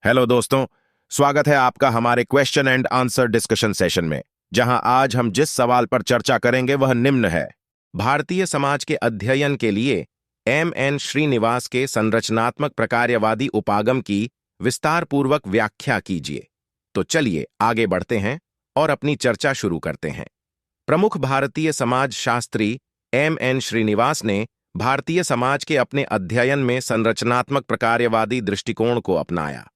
Hello दोस्तों, स्वागत है आपका हमारे question and answer discussion session में, जहां आज हम जिस सवाल पर चर्चा करेंगे वह निम्न है। भारतीय समाज के अध्ययन के लिए एम श्रीनिवास के संरचनात्मक प्रकार्यवादी उपागम की विस्तारपूर्वक व्याख्या कीजिए। तो चलिए आगे बढ़ते हैं और अपनी चर्चा शुरू करते हैं। प्रमुख भारतीय समाज शास्त्री एम श्रीनिवास ने भारतीय समाज के अपने अध्ययन में संरचनात्मक प्रकार्यवादी दृष्टिकोण को अपनाया।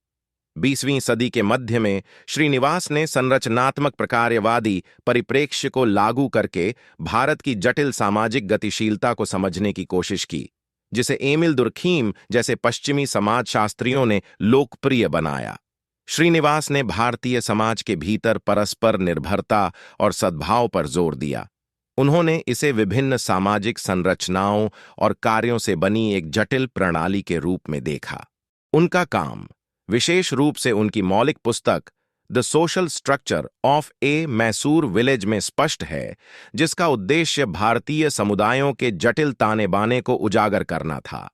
20वीं सदी के मध्य में श्रीनिवास ने संरचनात्मक प्रकार्यवादी परिप्रेक्ष्य को लागू करके भारत की जटिल सामाजिक गतिशीलता को समझने की कोशिश की, जिसे एमिल दुर्खीम जैसे पश्चिमी समाजशास्त्रियों ने लोकप्रिय बनाया। श्रीनिवास ने भारतीय समाज के भीतर परस्पर निर्भरता और सद्भाव पर जोर दिया। उन्होंने इसे विभिन्न सामाजिक संरचनाओं और कार्यों से बनी एक जटिल प्रणाली के रूप में देखा। उनका काम, विशेष रूप से उनकी मौलिक पुस्तक the social structure of A Mysore village में स्पष्ट है, जिसका उद्देश्य भारतीय समुदायों के जटिल ताने बाने को उजागर करना था।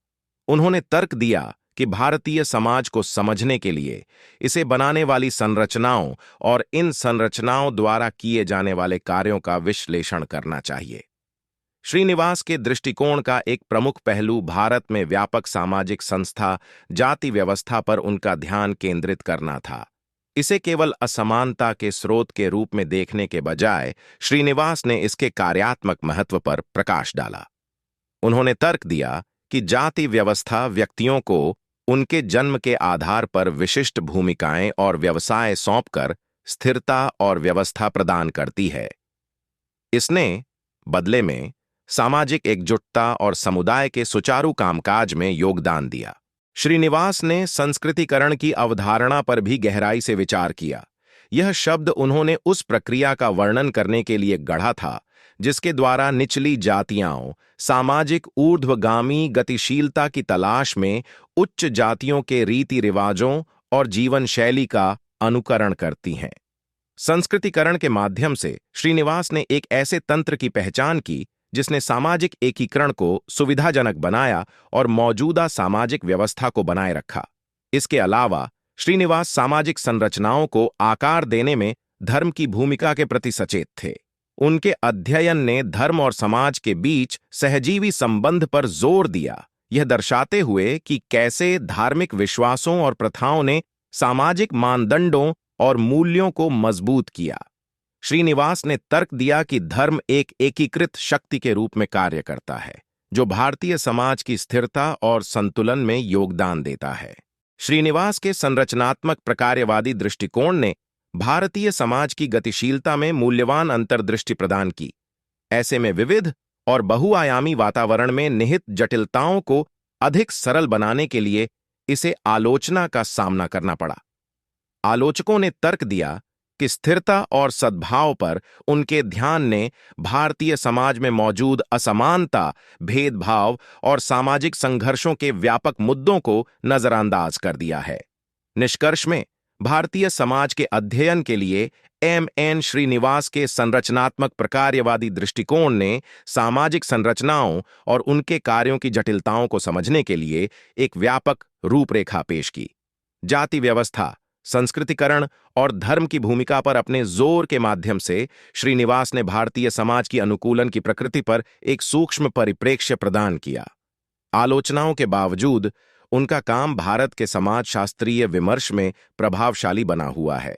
उन्होंने तर्क दिया कि भारतीय समाज को समझने के लिए इसे बनाने वाली संरचनाओं और इन संरचनाओं द्वारा किए जाने वाले कार्यों का विश्लेषण करना चाहिए। श्रीनिवास के दृष्टिकोण का एक प्रमुख पहलू भारत में व्यापक सामाजिक संस्था जाति व्यवस्था पर उनका ध्यान केंद्रित करना था। इसे केवल असमानता के स्रोत के रूप में देखने के बजाय श्रीनिवास ने इसके कार्यात्मक महत्व पर प्रकाश डाला। उन्होंने तर्क दिया कि जाति व्यवस्था व्यक्तियों को उनके जन्म के आधार पर विशिष्ट भूमिकाएं और व्यवसाय सौंपकर स्थिरता और व्यवस्था प्रदान करती है। इसने बदले में सामाजिक एकजुटता और समुदाय के सुचारू कामकाज में योगदान दिया। श्रीनिवास ने संस्कृतिकरण की अवधारणा पर भी गहराई से विचार किया। यह शब्द उन्होंने उस प्रक्रिया का वर्णन करने के लिए गढ़ा था जिसके द्वारा निचली जातियां सामाजिक ऊर्ध्वगामी गतिशीलता की तलाश में उच्च जातियों के रीति रिवाजों और जीवन शैली का अनुकरण करती हैं। संस्कृतिकरण के माध्यम से श्रीनिवास ने एक ऐसे तंत्र की पहचान की जिसने सामाजिक एकीकरण को सुविधाजनक बनाया और मौजूदा सामाजिक व्यवस्था को बनाए रखा। इसके अलावा श्रीनिवास सामाजिक संरचनाओं को आकार देने में धर्म की भूमिका के प्रति सचेत थे। उनके अध्ययन ने धर्म और समाज के बीच सहजीवी संबंध पर जोर दिया, यह दर्शाते हुए कि कैसे धार्मिक विश्वासों और प्रथाओं ने सामाजिक मानदंडों और मूल्यों को मजबूत किया। श्रीनिवास ने तर्क दिया कि धर्म एक एकीकृत शक्ति के रूप में कार्य करता है, जो भारतीय समाज की स्थिरता और संतुलन में योगदान देता है। श्रीनिवास के संरचनात्मक प्रकार्यवादी दृष्टिकोण ने भारतीय समाज की गतिशीलता में मूल्यवान अंतर्दृष्टि प्रदान की। ऐसे में विविध और बहुआयामी वातावरण में निहित जटिलताओं को अधिक सरल बनाने के लिए इसे आलोचना का सामना करना पड़ा। आलोचकों ने तर्क दिया कि स्थिरता और सद्भाव पर उनके ध्यान ने भारतीय समाज में मौजूद असमानता, भेदभाव और सामाजिक संघर्षों के व्यापक मुद्दों को नजरअंदाज कर दिया है। निष्कर्ष में भारतीय समाज के अध्ययन के लिए एम श्रीनिवास के संरचनात्मक प्रकार्यवादी दृष्टिकोण ने सामाजिक संरचनाओं और उनके कार्यों की जटिलताओं को समझने के लिए एक व्यापक रूपरेखा पेश की। जाति व्यवस्था, संस्कृतिकरण और धर्म की भूमिका पर अपने जोर के माध्यम से श्रीनिवास ने भारतीय समाज की अनुकूलन की प्रकृति पर एक सूक्ष्म परिप्रेक्ष्य प्रदान किया। आलोचनाओं के बावजूद उनका काम भारत के समाजशास्त्रीय विमर्श में प्रभावशाली बना हुआ है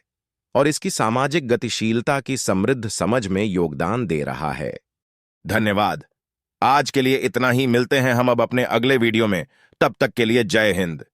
और इसकी सामाजिक गतिशीलता की समृद्ध समझ में योगदान दे रहा है। धन्यवाद। आज के लिए इतना ही। मिलते हैं हम अब अपने अगले वीडियो में। तब तक के लिए जय हिंद।